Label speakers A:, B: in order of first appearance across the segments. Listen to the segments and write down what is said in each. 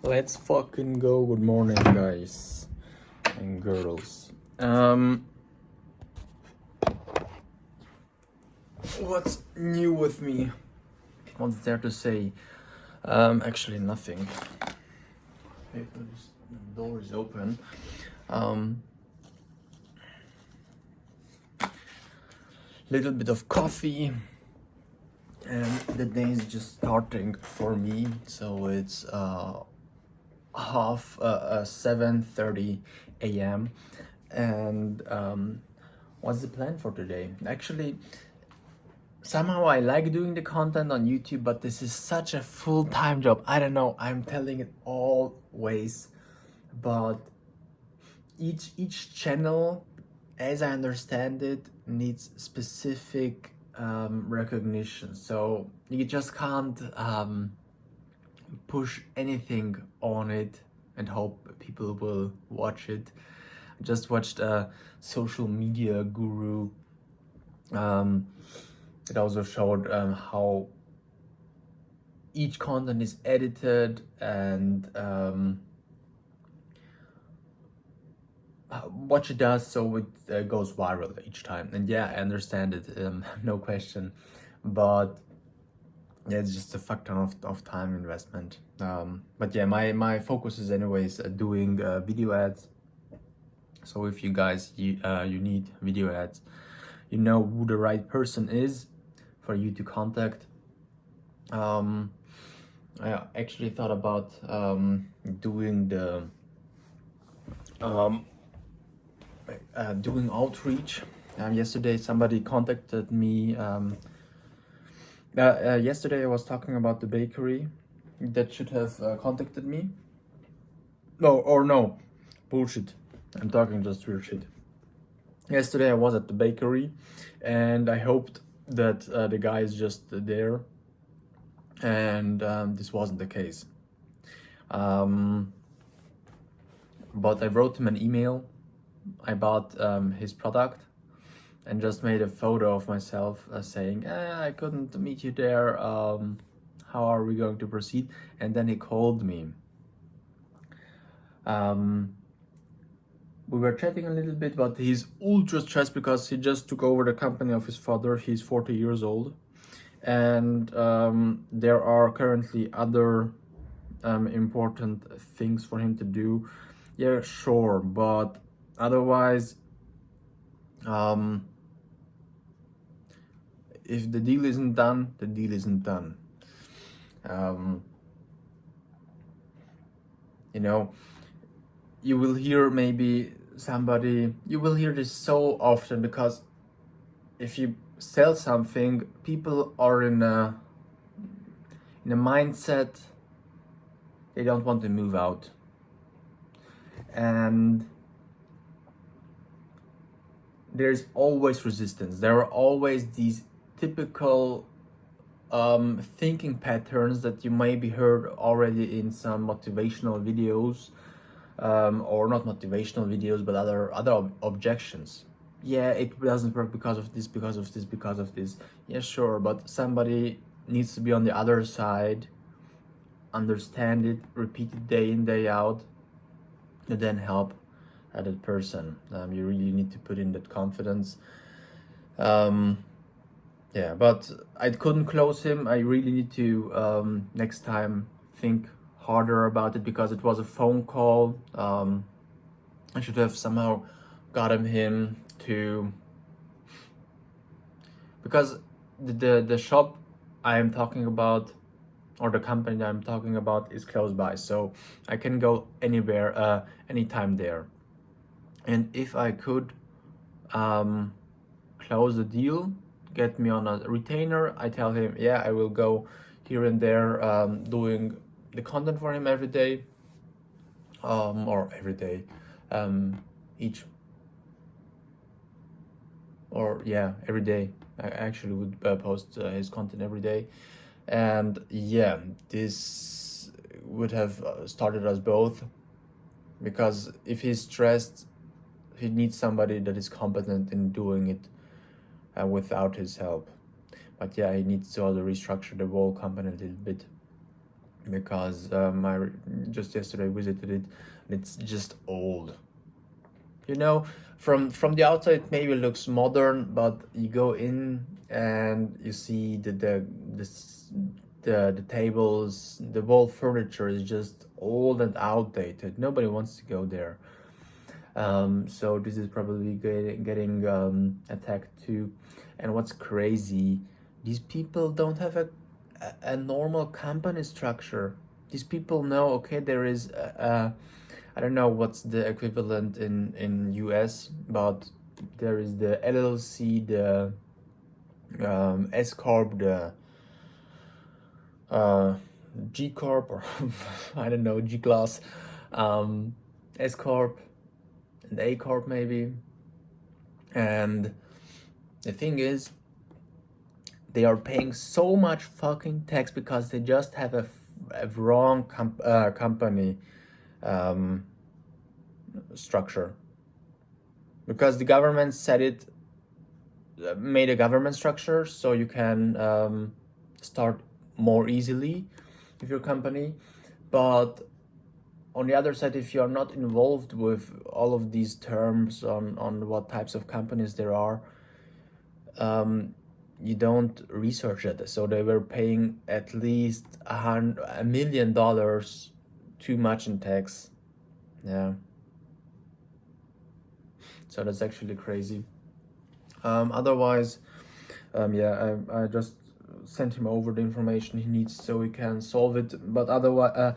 A: Let's fucking go. Good morning, guys and girls. What's new with me? What's there to say? Actually, nothing. Hey, the door is open. Little bit of coffee, and the day is just starting for me. So it's half 7:30 a.m. and what's the plan for today? Actually, somehow I like doing the content on YouTube, but this is such a full-time job. I don't know, I'm telling it always, but each channel, as I understand it, needs specific recognition. So you just can't push anything on it and hope people will watch it. I just watched a social media guru. It also showed how each content is edited and what she does so it goes viral each time. And yeah, I understand it, no question, but yeah, it's just a fuck ton of time investment. But yeah, my focus is anyways doing video ads. So if you guys you need video ads, you know who the right person is for you to contact. I actually thought about doing the doing outreach. Yesterday somebody contacted me. Yesterday I was talking about the bakery that should have contacted me. No, bullshit. I'm talking just real shit. Yesterday I was at the bakery and I hoped that the guy is just there, and this wasn't the case. But I wrote him an email. I bought his product and just made a photo of myself saying, I couldn't meet you there. How are we going to proceed? And then he called me. We were chatting a little bit, but he's ultra stressed because he just took over the company of his father. He's 40 years old. And there are currently other important things for him to do. Yeah, sure, but otherwise, if the deal isn't done, the deal isn't done. You know, you will hear maybe somebody, you will hear this so often, because if you sell something, people are in a mindset they don't want to move out. And there's always resistance. There are always these typical thinking patterns that you maybe heard already in some motivational videos, or not motivational videos, but other objections. Yeah, it doesn't work because of this, because of this, because of this. Yeah, sure, but somebody needs to be on the other side, understand it, repeat it day in, day out, and then help that person. You really need to put in that confidence. Yeah, but I couldn't close him. I really need to next time think harder about it, because it was a phone call. I should have somehow gotten him to, because the shop I am talking about, or the company that I'm talking about, is close by, so I can go anywhere, anytime there. And if I could close the deal, get me on a retainer, I tell him, yeah, I will go here and there, doing the content for him every day, or every day, each, or yeah, every day. I actually would post his content every day. And yeah, this would have started us both, because if he's stressed, he needs somebody that is competent in doing it without his help. But yeah, he needs to also restructure the whole company a little bit. because I just yesterday visited it, and it's just old. You know, from the outside it maybe looks modern, but you go in and you see the tables, the wall furniture is just old and outdated. Nobody wants to go there. So this is probably getting attacked too. And what's crazy, these people don't have a normal company structure. These people know, okay, there is I don't know what's the equivalent in US, but there is the LLC, the S corp, the uh, G corp, or I don't know, G class, S corp, and A corp maybe. And the thing is, they are paying so much fucking tax because they just have a wrong company um, structure. Because the government said it, made a government structure so you can start more easily with your company. But on the other side, if you are not involved with all of these terms on what types of companies there are, you don't research it. So they were paying at least $1 million too much in tax. Yeah. So that's actually crazy. Otherwise, yeah, I just sent him over the information he needs so he can solve it. But otherwise,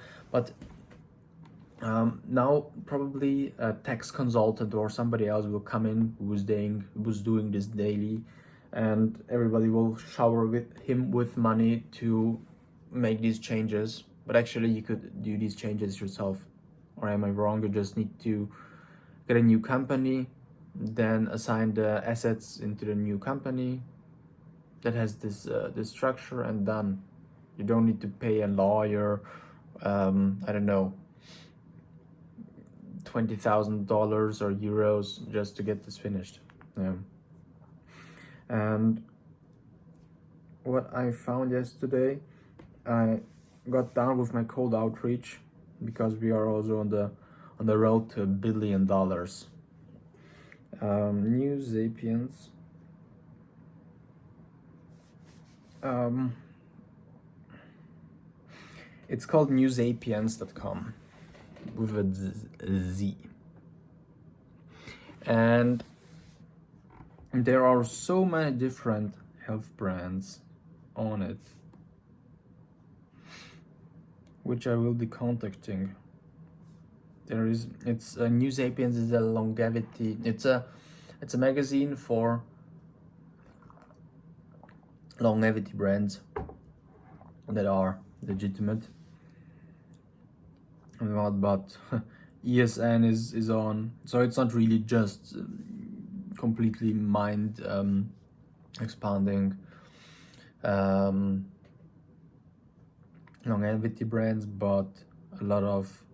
A: now probably a tax consultant or somebody else will come in who's doing this daily, and everybody will shower with him with money to make these changes. But actually, you could do these changes yourself, or am I wrong? You just need to get a new company, then assign the assets into the new company that has this structure, and done. You don't need to pay a lawyer. I don't know, $20,000 or euros just to get this finished. Yeah. And what I found yesterday, I got down with my cold outreach because we are also on the road to $1 billion. New Sapiens. It's called newsapiens.com with a Z. And there are so many different health brands on it, which I will be contacting. It's New Sapiens is a longevity. It's a magazine for longevity brands that are legitimate. But ESN is on, so it's not really just completely mind expanding longevity brands, but a lot of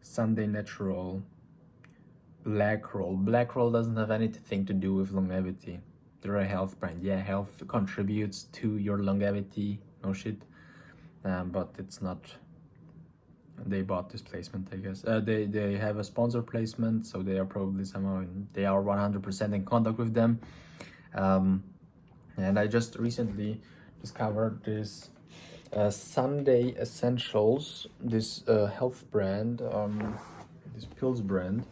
A: Sunday Natural, Blackroll. Blackroll doesn't have anything to do with longevity. They're a health brand. Yeah, health contributes to your longevity. No shit. But it's not. They bought this placement, I guess. They have a sponsor placement, so they are probably somehow they are 100% in contact with them. And I just recently discovered this Sunday Essentials, this health brand, this pills brand,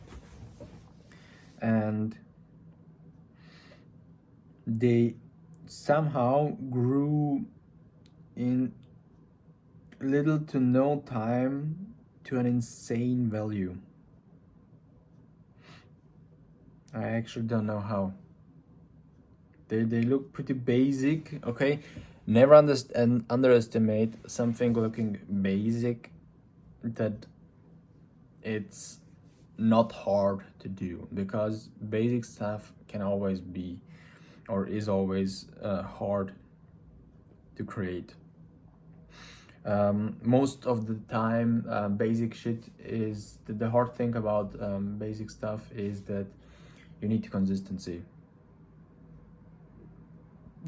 A: and they somehow grew in little to no time to an insane value. I actually don't know how. They look pretty basic, okay? Never underestimate something looking basic, that it's not hard to do, because basic stuff can always be, or is always hard to create. Most of the time, basic shit is the hard thing about basic stuff is that you need consistency.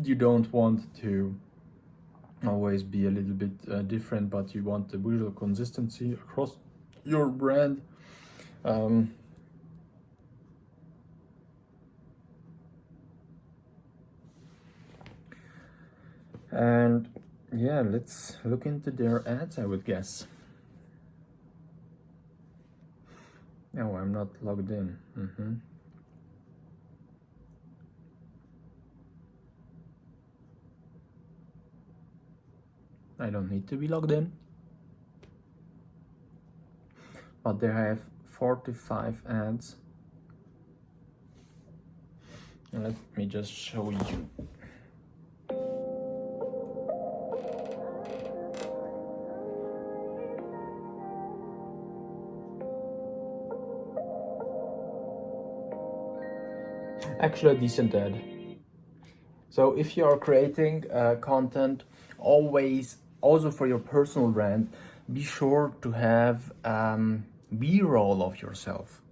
A: You don't want to always be a little bit different, but you want the visual consistency across your brand. And yeah, let's look into their ads, I would guess. No, I'm not logged in. I don't need to be logged in. But there I have 45 ads. And let me just show you. Actually a decent ad. So if you are creating content, always, also for your personal brand, be sure to have B-roll of yourself.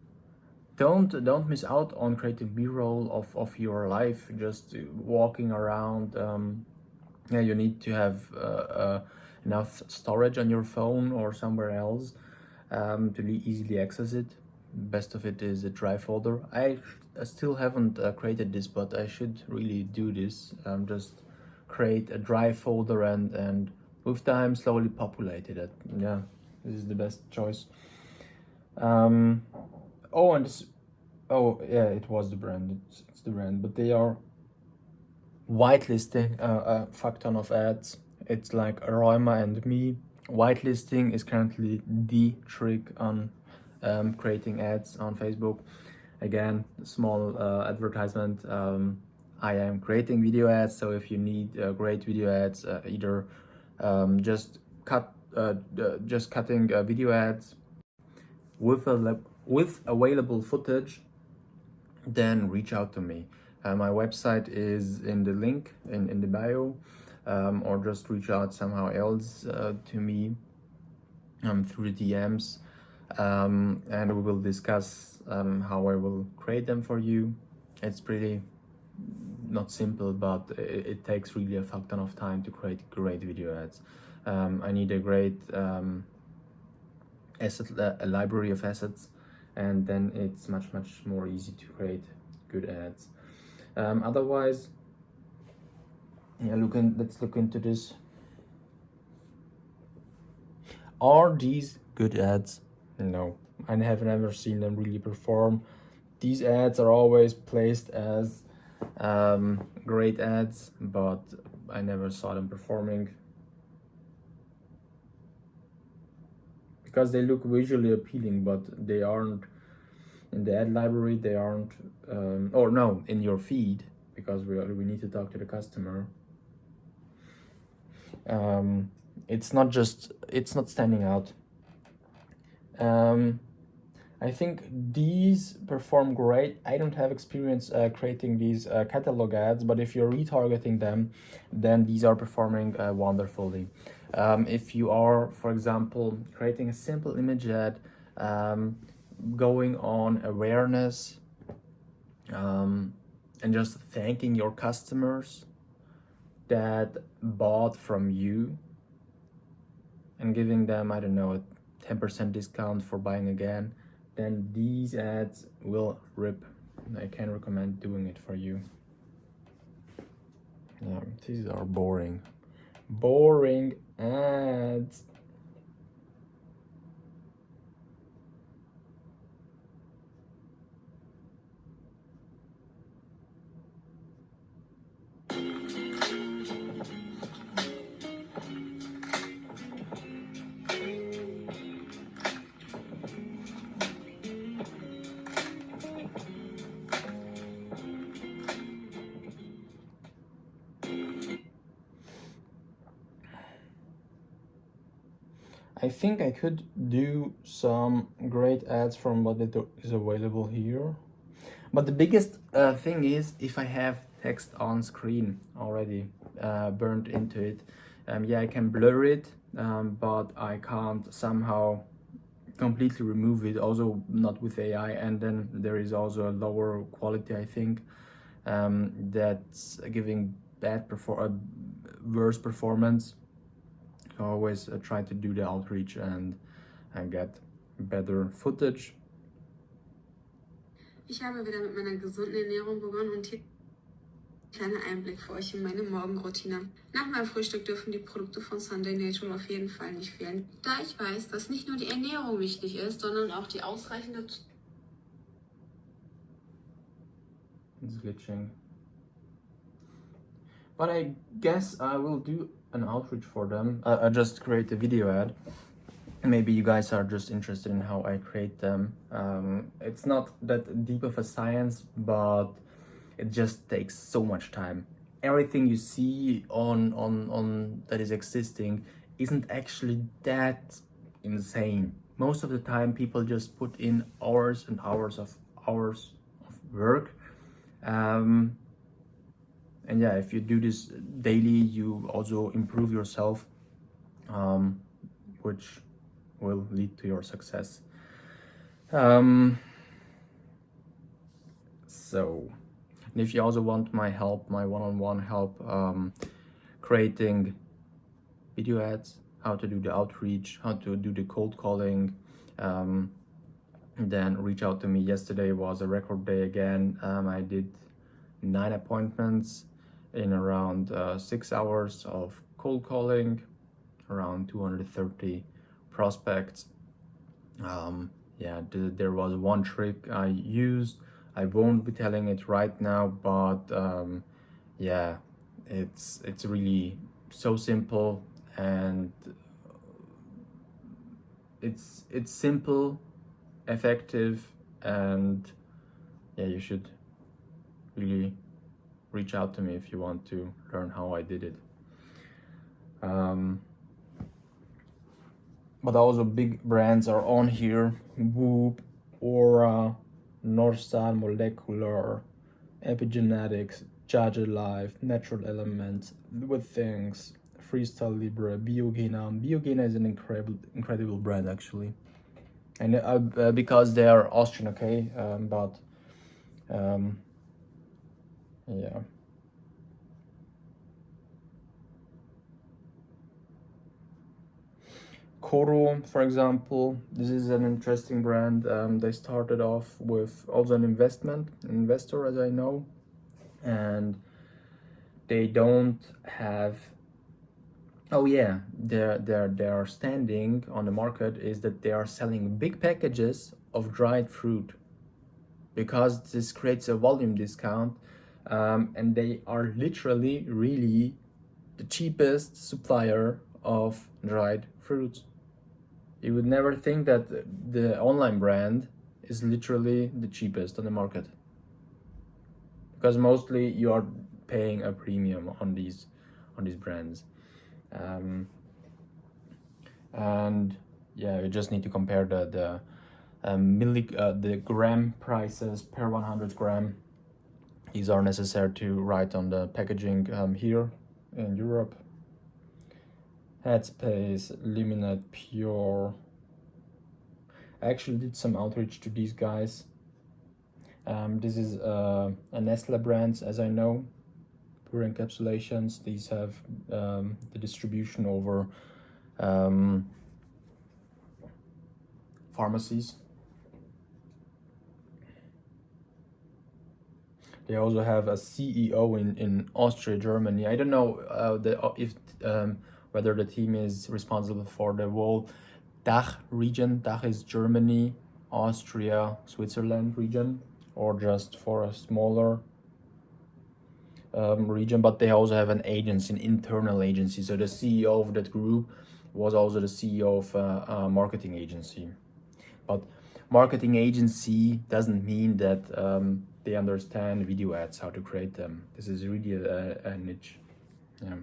A: Don't miss out on creating B-roll of your life, just walking around. Yeah, you need to have enough storage on your phone or somewhere else to easily access it. Best of it is a drive folder. I still haven't created this, but I should really do this. Just create a drive folder and with time slowly populate it. Yeah, this is the best choice. Oh, and this, oh yeah, it was the brand. It's the brand, but they are whitelisting a fuck ton of ads. It's like Aroma and Me. Whitelisting is currently the trick on creating ads on Facebook. Again, small advertisement. I am creating video ads, so if you need great video ads, either just cutting video ads with available footage, then reach out to me. My website is in the link in the bio, or just reach out somehow else to me through the DMs, and we will discuss how I will create them for you. It's pretty not simple, but it takes really a fuck ton of time to create great video ads. I need a great a library of assets, and then it's much more easy to create good ads. Otherwise, yeah, let's look into this. Are these good ads? No, I have never seen them really perform. These ads are always placed as great ads, but I never saw them performing because they look visually appealing, but they aren't in the ad library. They aren't, or no, in your feed, because we need to talk to the customer. It's not standing out. I think these perform great. I don't have experience creating these catalog ads, but if you're retargeting them, then these are performing wonderfully. If you are, for example, creating a simple image ad, going on awareness, and just thanking your customers that bought from you and giving them, I don't know, a 10% discount for buying again, then these ads will rip. I can recommend doing it for you. Yeah, these are boring ads. I think I could do some great ads from what is available here. But the biggest thing is if I have text on screen already burned into it. Yeah, I can blur it, but I can't somehow completely remove it, also not with AI. And then there is also a lower quality, I think, that's giving worse performance. I always try to do the outreach and get better footage.
B: Ich habe wieder mit meiner gesunden Ernährung begonnen und hier kleiner Einblick für euch in meine Morgenroutine. Nach meinem Frühstück dürfen die Produkte von Sunday Natural auf jeden Fall nicht fehlen, da ich weiß, dass nicht nur die Ernährung wichtig ist, sondern auch die ausreichende
A: It's glitching. But I guess I will do an outreach for them. I just create a video ad. Maybe you guys are just interested in how I create them. It's not that deep of a science, but it just takes so much time. Everything you see on that is existing isn't actually that insane. Most of the time people just put in hours and hours of work. And yeah, if you do this daily, you also improve yourself, which will lead to your success. So, and if you also want my help, my one-on-one help, creating video ads, how to do the outreach, how to do the cold calling, then reach out to me. Yesterday was a record day again. I did 9 appointments in around 6 hours of cold calling, around 230 prospects. Yeah, there was one trick I used. I won't be telling it right now, but yeah, it's really so simple, and it's simple, effective, and yeah, you should really reach out to me if you want to learn how I did it. But also big brands are on here: Whoop, Aura, Northstar Molecular, Epigenetics, Judge Life, Natural Elements, With Things, Freestyle Libre, Biogena. Biogena is an incredible brand actually, and because they are Austrian, okay, but yeah. Koro, for example, this is an interesting brand. They started off with also an investor, as I know, and they don't have. Oh yeah, their standing on the market is that they are selling big packages of dried fruit, because this creates a volume discount, and they are literally really the cheapest supplier of dried fruits. You would never think that the online brand is literally the cheapest on the market, because mostly you are paying a premium on these brands, and yeah, you just need to compare the gram prices per 100 gram. These are necessary to write on the packaging here in Europe. Headspace, Liminate, Pure. I actually did some outreach to these guys. This is a Nestle brand, as I know. Pure Encapsulations. These have the distribution over pharmacies. They also have a CEO in Austria, Germany. I don't know whether the team is responsible for the whole DACH region. DACH is Germany, Austria, Switzerland region, or just for a smaller region. But they also have an agency, an internal agency. So the CEO of that group was also the CEO of a marketing agency. But marketing agency doesn't mean that they understand video ads, how to create them. This is really a niche. Yeah.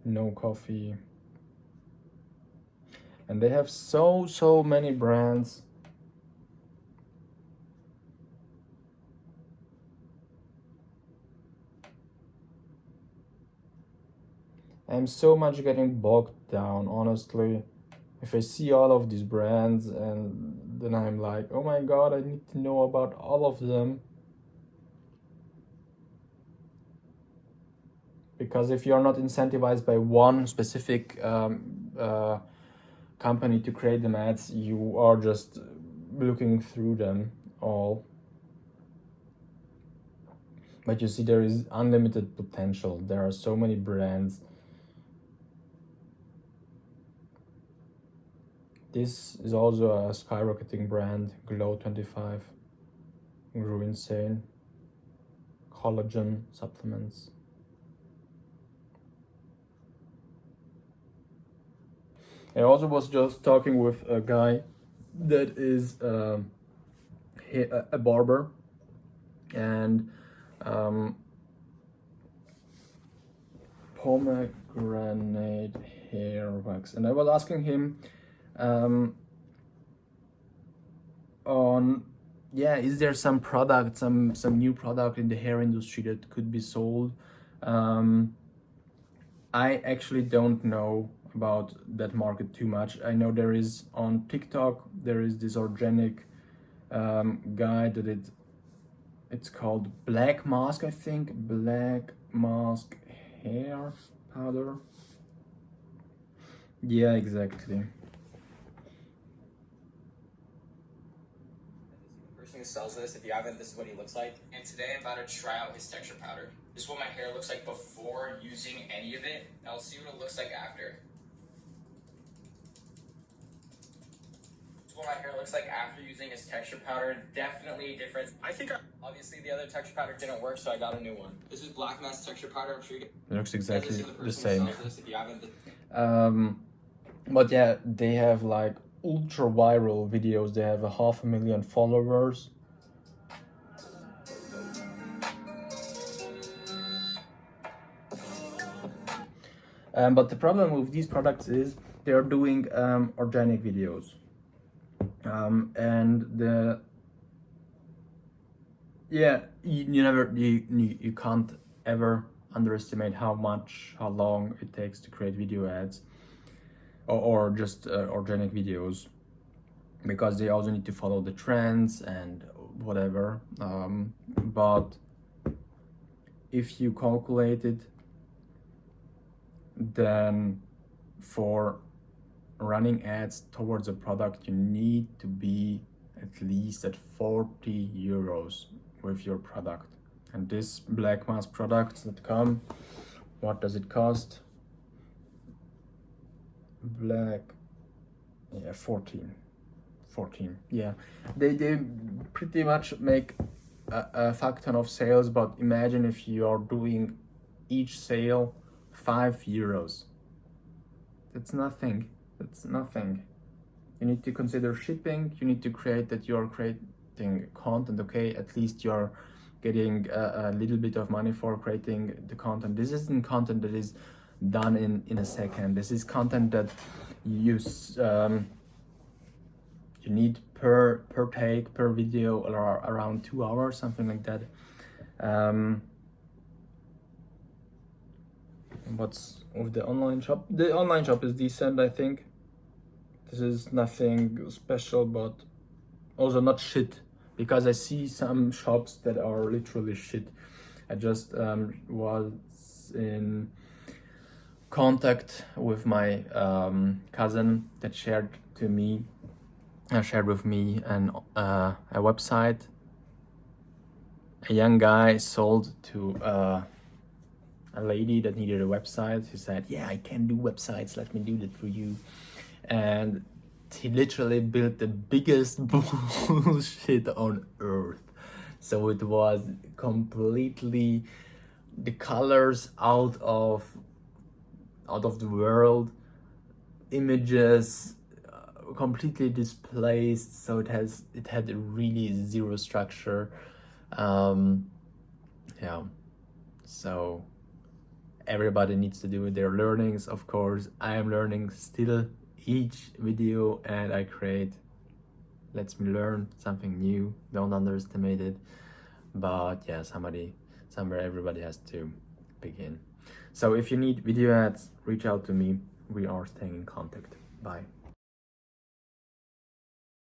A: No Coffee. And they have so many brands. I'm so much getting bogged down, honestly. If I see all of these brands, and then I'm like, oh my god, I need to know about all of them. because if you're not incentivized by one specific company to create them ads, you are just looking through them all. But you see, there is unlimited potential. There are so many brands. This is also a skyrocketing brand, Glow25, grew insane. Collagen supplements. I also was just talking with a guy that is a barber, and pomegranate hair wax, and I was asking him on, yeah, is there some product, some new product in the hair industry that could be sold? I actually don't know about that market too much. I know there is on TikTok, there is this organic guy that it's called Black Mask, I think, Black Mask hair powder. Yeah, exactly.
C: The person who sells this, if you haven't, this is what he looks like. And today I'm about to try out his texture powder. This is what my hair looks like before using any of it. Now let's see what it looks like after. This is what my hair looks like after using his texture powder. Definitely a difference. I think obviously the other texture powder didn't work, so I got a new one. This is Black Mask texture powder. I'm sure you
A: It looks exactly
C: the
A: the
C: person
A: same.
C: who sells this, if you haven't.
A: But yeah, they have like ultra viral videos. They have 500,000 followers. But the problem with these products is they're doing organic videos, and you can't ever underestimate how long it takes to create video ads or just organic videos, because they also need to follow the trends and whatever. But if you calculate it, then for running ads towards a product, you need to be at least at 40 euros with your product. And this blackmaskproducts.com, what does it cost? 14. Yeah, they pretty much make a fuck ton of sales, but imagine if you are doing each sale 5 euros. That's nothing. You need to consider shipping. You need to create that you're creating content. Okay, at least you're getting a little bit of money for creating the content. This isn't content that is done in a second. This is content that you need per take, per video, around 2 hours, something like that. What's with the online shop? The online shop is decent, I think. This is nothing special, but also not shit, because I see some shops that are literally shit. I just was in contact with my cousin that shared with me a website. A young guy sold to a lady that needed a website. He said, yeah, I can do websites, let me do that for you. And he literally built the biggest bullshit on earth. So it was completely the colors out of the world, images completely displaced, so it had really zero structure. Yeah, so everybody needs to do their learnings. Of course, I am learning still each video, and I create lets me learn something new. Don't underestimate it. But yeah, somewhere everybody has to begin. So if you need video ads, reach out to me. We are staying in contact. Bye.